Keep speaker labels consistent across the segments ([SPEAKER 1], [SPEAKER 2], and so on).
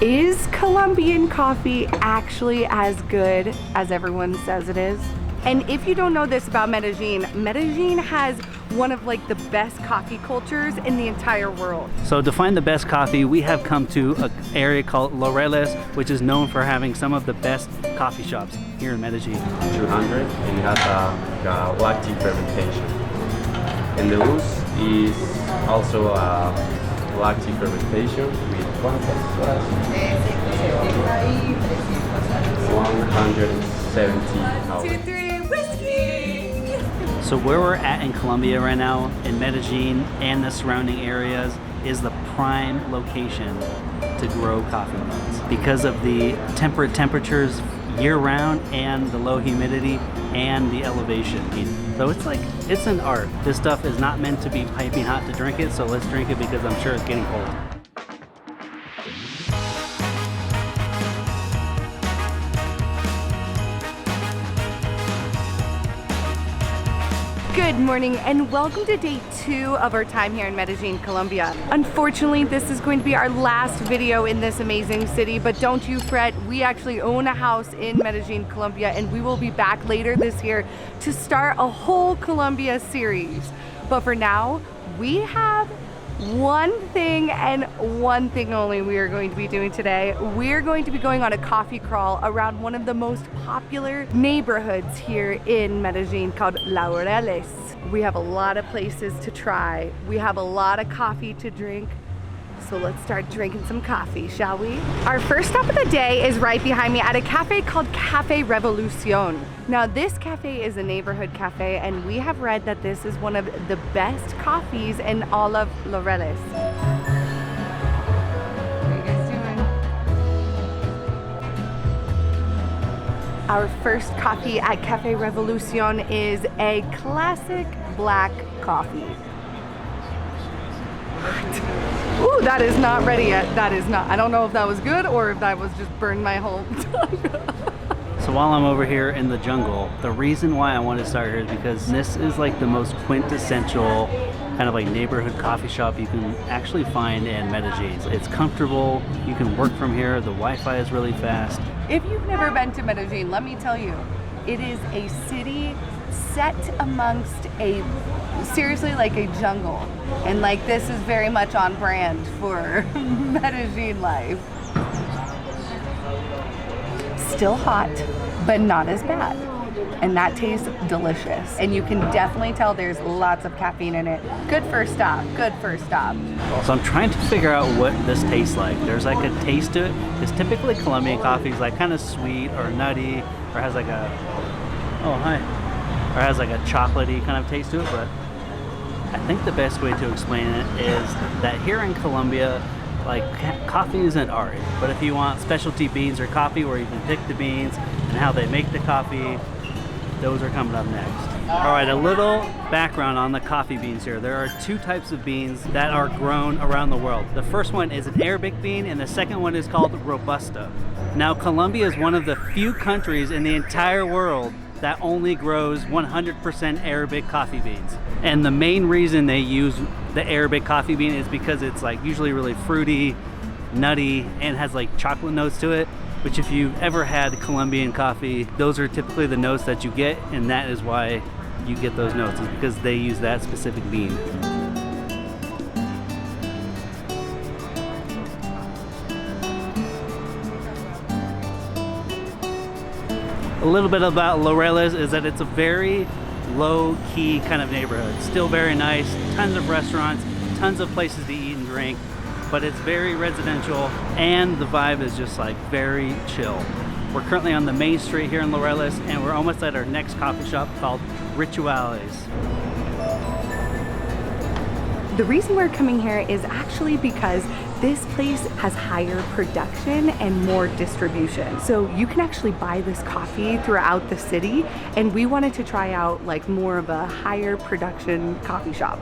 [SPEAKER 1] Is Colombian coffee actually as good as everyone says it is? And if you don't know this about Medellin, Medellin has one of like the best coffee cultures in the entire world.
[SPEAKER 2] So to find the best coffee, we have come to an area called Laureles, which is known for having some of the best coffee shops here in Medellin.
[SPEAKER 3] 200 and it has a lactic fermentation. And the loose is also a lactic fermentation with 170 hours.
[SPEAKER 1] 2, 3, whiskey!
[SPEAKER 2] So where we're at in Colombia right now, in Medellin and the surrounding areas, is the prime location to grow coffee beans because of the temperate temperatures year-round and the low humidity and the elevation. So it's an art. This stuff is not meant to be piping hot to drink it, so let's drink it because I'm sure it's getting cold.
[SPEAKER 1] Good morning and welcome to day 2 of our time here in Medellin, Colombia. Unfortunately, this is going to be our last video in this amazing city, but don't you fret, we actually own a house in Medellin, Colombia, and we will be back later this year to start a whole Colombia series. But for now, we have one thing and one thing only we are going to be doing today. We're going to be going on a coffee crawl around one of the most popular neighborhoods here in Medellin called Laureles. We have a lot of places to try. We have a lot of coffee to drink. So let's start drinking some coffee, shall we? Our first stop of the day is right behind me at a cafe called Cafe Revolucion. Now this cafe is a neighborhood cafe and we have read that this is one of the best coffees in all of Laureles. What are you guys doing? Our first coffee at Cafe Revolucion is a classic black coffee. Ooh, that is not ready yet. That is not. I don't know if that was good or if that was just burned my whole tongue.
[SPEAKER 2] So while I'm over here in the jungle, the reason why I want to start here is because this is like the most quintessential kind of like neighborhood coffee shop you can actually find in Medellin. It's comfortable, you can work from here, the Wi-Fi is really fast.
[SPEAKER 1] If you've never been to Medellin, let me tell you, it is a city set amongst seriously like a jungle, and like this is very much on brand for Medellin life. Still hot, but not as bad, and that tastes delicious, and you can definitely tell there's lots of caffeine in it. Good first stop, good first stop.
[SPEAKER 2] So I'm trying to figure out what this tastes like. There's like a taste to it. It's typically Colombian coffee is like kind of sweet or nutty, or has like a, oh hi, or has like a chocolatey kind of taste to it, but I think the best way to explain it is that here in Colombia, like coffee is an art, but if you want specialty beans or coffee where you can pick the beans and how they make the coffee, those are coming up next. All right, a little background on the coffee beans here. There are 2 types of beans that are grown around the world. The first one is an Arabic bean and the second one is called Robusta. Now Colombia is one of the few countries in the entire world that only grows 100% Arabic coffee beans. And the main reason they use the Arabic coffee bean is because it's like usually really fruity, nutty, and has like chocolate notes to it, which if you've ever had Colombian coffee, those are typically the notes that you get, and that is why you get those notes, is because they use that specific bean. A little bit about Laureles is that it's a very low-key kind of neighborhood. Still very nice, tons of restaurants, tons of places to eat and drink, but it's very residential and the vibe is just like very chill. We're currently on the main street here in Laureles and we're almost at our next coffee shop called Rituales.
[SPEAKER 1] The reason we're coming here is actually because this place has higher production and more distribution. So you can actually buy this coffee throughout the city, and we wanted to try out like more of a higher production coffee shop.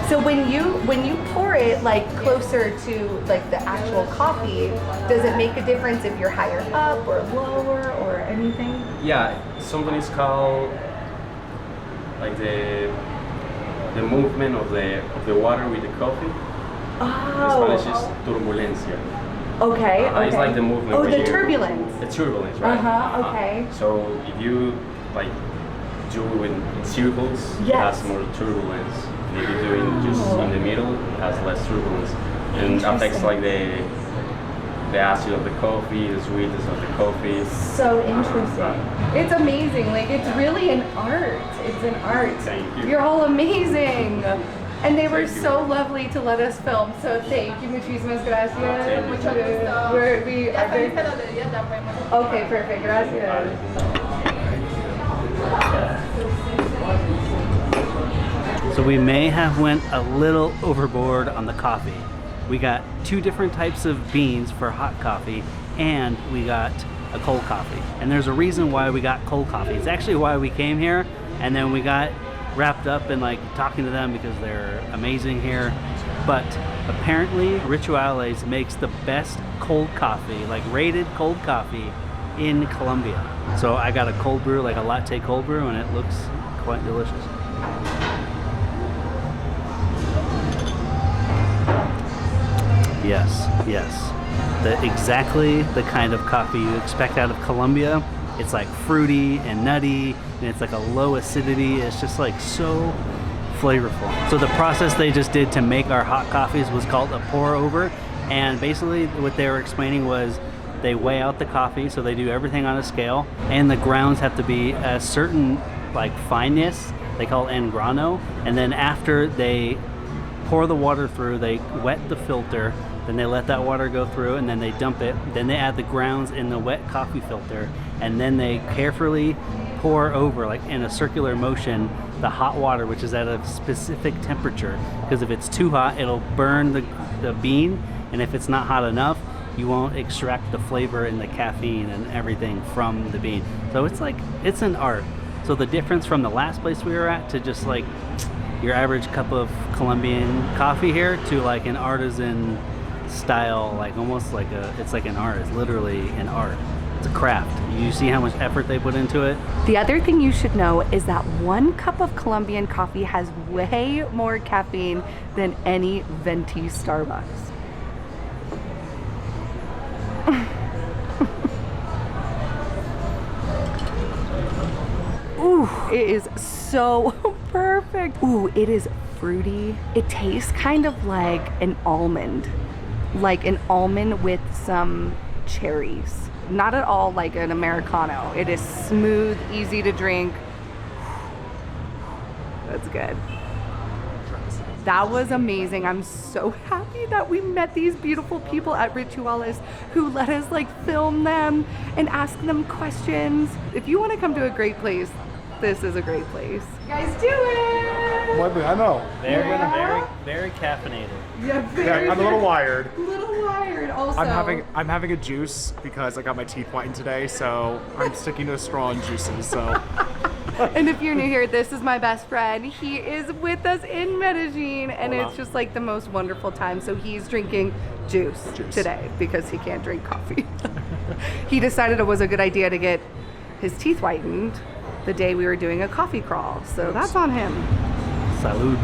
[SPEAKER 1] So when you pour it like closer to like the actual coffee, does it make a difference if you're higher up or lower or anything?
[SPEAKER 3] Yeah, something is called like the the movement of the water with the coffee.
[SPEAKER 1] Oh.
[SPEAKER 3] In Spanish is turbulencia.
[SPEAKER 1] Okay, okay.
[SPEAKER 3] It's like the movement.
[SPEAKER 1] Oh,
[SPEAKER 3] when
[SPEAKER 1] the
[SPEAKER 3] you-
[SPEAKER 1] turbulence.
[SPEAKER 3] The turbulence, right?
[SPEAKER 1] Okay.
[SPEAKER 3] So if you like do in circles, it
[SPEAKER 1] Yes.
[SPEAKER 3] has more turbulence. And if you do it just in the middle, it has less turbulence. And affects like the acid of the coffee, the sweetness of the coffee.
[SPEAKER 1] So interesting. It's amazing. Like, it's really an art. It's an art.
[SPEAKER 3] Thank you.
[SPEAKER 1] You're all amazing. And they were
[SPEAKER 3] Thank you.
[SPEAKER 1] so lovely to let us film. So thank you. Muchísimas gracias.
[SPEAKER 3] Thank you.
[SPEAKER 1] Okay, perfect. Gracias.
[SPEAKER 2] So we may have went a little overboard on the coffee. We got 2 different types of beans for hot coffee, and we got a cold coffee. And there's a reason why we got cold coffee. It's actually why we came here, and then we got wrapped up in like talking to them because they're amazing here. But apparently Rituales makes the best cold coffee, like rated cold coffee in Colombia. So I got a cold brew, like a latte cold brew, and it looks quite delicious. Yes, yes. Exactly the kind of coffee you expect out of Colombia. It's like fruity and nutty, and it's like a low acidity. It's just like so flavorful. So the process they just did to make our hot coffees was called a pour over, and basically what they were explaining was they weigh out the coffee, so they do everything on a scale, and the grounds have to be a certain like fineness. They call it en grano, and then after they pour the water through, they wet the filter, then they let that water go through, and then they dump it, then they add the grounds in the wet coffee filter, and then they carefully pour over, like in a circular motion, the hot water, which is at a specific temperature, because if it's too hot, it'll burn the bean, and if it's not hot enough, you won't extract the flavor and the caffeine and everything from the bean. So it's like, it's an art. So the difference from the last place we were at to just like your average cup of Colombian coffee here to like an artisan style, like almost like it's like an art. It's literally an art. It's a craft. You see how much effort they put into it?
[SPEAKER 1] The other thing you should know is that 1 cup of Colombian coffee has way more caffeine than any venti Starbucks. Ooh, it is so perfect. Ooh, it is fruity. It tastes kind of like an almond with some cherries. Not at all like an Americano. It is smooth, easy to drink. That's good. That was amazing. I'm so happy that we met these beautiful people at Rituales who let us like film them and ask them questions. If you want to come to a great place, this is a great place. You guys do it!
[SPEAKER 4] I know.
[SPEAKER 2] Very caffeinated.
[SPEAKER 1] Yeah,
[SPEAKER 4] I'm a little wired.
[SPEAKER 1] Also.
[SPEAKER 4] I'm having a juice because I got my teeth whitened today, so I'm sticking to a straw and juices. So.
[SPEAKER 1] And if you're new here, this is my best friend. He is with us in Medellin, and it's just like the most wonderful time. So he's drinking juice today because he can't drink coffee. He decided it was a good idea to get his teeth whitened the day we were doing a coffee crawl. So that's on him.
[SPEAKER 2] Salud.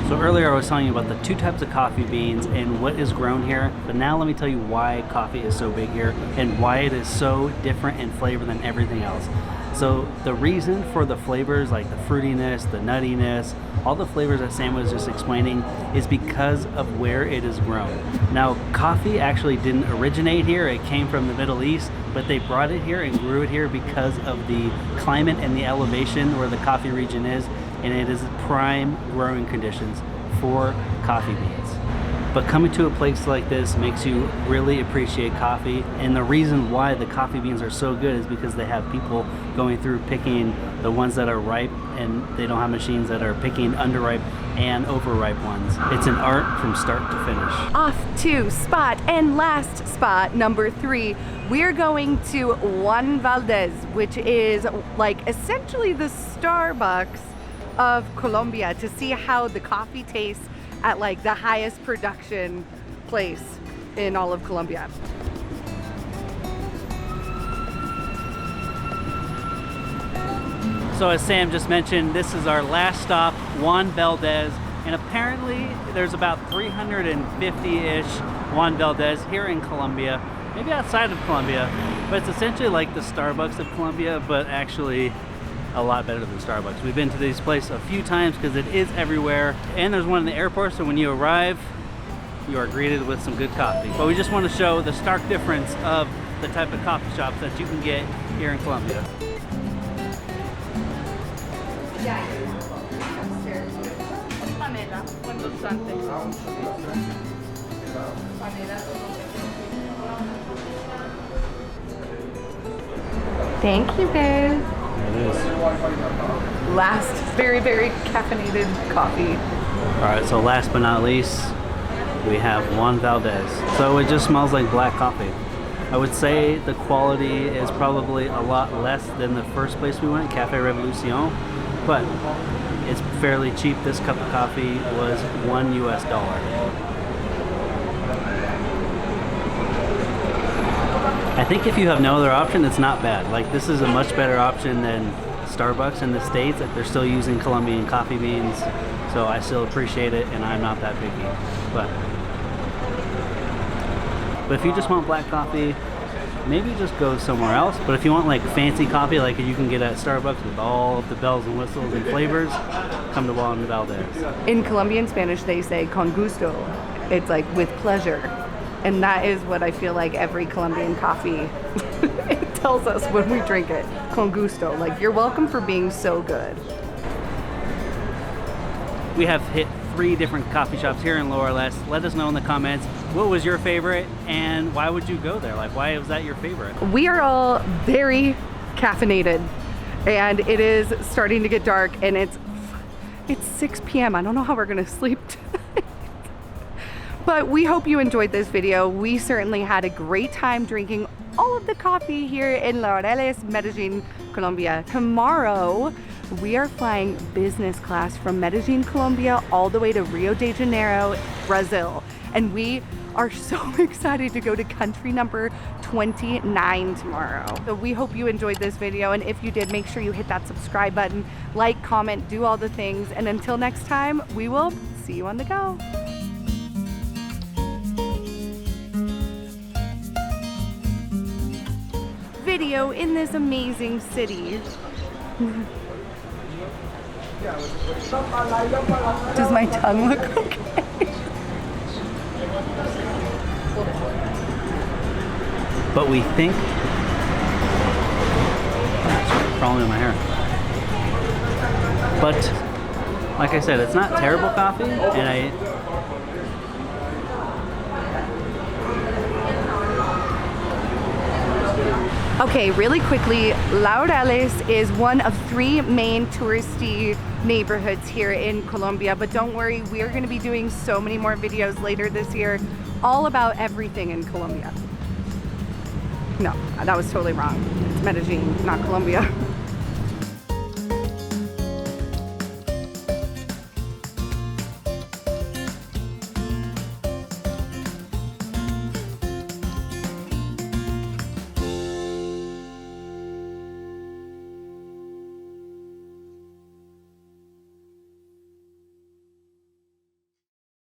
[SPEAKER 2] So earlier I was telling you about the 2 types of coffee beans and what is grown here, but now let me tell you why coffee is so big here and why it is so different in flavor than everything else. So the reason for the flavors, like the fruitiness, the nuttiness, all the flavors that Sam was just explaining, is because of where it is grown. Now, coffee actually didn't originate here. It came from the Middle East, but they brought it here and grew it here because of the climate and the elevation where the coffee region is, and it is prime growing conditions for coffee beans. But coming to a place like this makes you really appreciate coffee, and the reason why the coffee beans are so good is because they have people going through picking the ones that are ripe, and they don't have machines that are picking underripe and overripe ones. It's an art from start to finish.
[SPEAKER 1] Off to spot and last spot number 3. We're going to Juan Valdez, which is like essentially the Starbucks of Colombia, to see how the coffee tastes at like the highest production place in all of Colombia.
[SPEAKER 2] So as Sam just mentioned, this is our last stop, Juan Valdez, and apparently there's about 350-ish Juan Valdez here in Colombia, maybe outside of Colombia, but it's essentially like the Starbucks of Colombia, but actually a lot better than Starbucks. We've been to this place a few times because it is everywhere, and there's one in the airport, so when you arrive, you are greeted with some good coffee. But we just want to show the stark difference of the type of coffee shops that you can get here in Colombia.
[SPEAKER 1] Thank you, guys.
[SPEAKER 2] It is.
[SPEAKER 1] Last very, very caffeinated coffee.
[SPEAKER 2] All right, so last but not least, we have Juan Valdez. So it just smells like black coffee. I would say the quality is probably a lot less than the first place we went, Cafe Revolucion, but it's fairly cheap. This cup of coffee was $1 US. I think if you have no other option, it's not bad. Like, this is a much better option than Starbucks in the States, that they're still using Colombian coffee beans. So I still appreciate it, and I'm not that picky. But if you just want black coffee, maybe just go somewhere else. But if you want like fancy coffee like you can get at Starbucks with all of the bells and whistles and flavors, come to Juan Valdez.
[SPEAKER 1] In Colombian Spanish, they say con gusto. It's like with pleasure. And that is what I feel like every Colombian coffee it tells us when we drink it. Con gusto. Like, you're welcome for being so good.
[SPEAKER 2] We have hit 3 different coffee shops here in Laureles. Let us know in the comments, what was your favorite and why would you go there? Like, why was that your favorite?
[SPEAKER 1] We are all very caffeinated and it is starting to get dark and it's 6 p.m. I don't know how we're gonna sleep tonight. But we hope you enjoyed this video. We certainly had a great time drinking all of the coffee here in Laureles Medellin, Colombia. Tomorrow, we are flying business class from Medellin, Colombia, all the way to Rio de Janeiro, Brazil. And we are so excited to go to country number 29 tomorrow. So we hope you enjoyed this video. And if you did, make sure you hit that subscribe button, like, comment, do all the things. And until next time, we will see you on the go. Video in this amazing city. Does my tongue look okay?
[SPEAKER 2] But we think, crawling in my hair. But like I said, it's not terrible coffee, and
[SPEAKER 1] Okay, really quickly, Laureles is one of 3 main touristy neighborhoods here in Colombia, but don't worry, we are going to be doing so many more videos later this year, all about everything in Colombia. No, that was totally wrong. It's Medellin, not Colombia.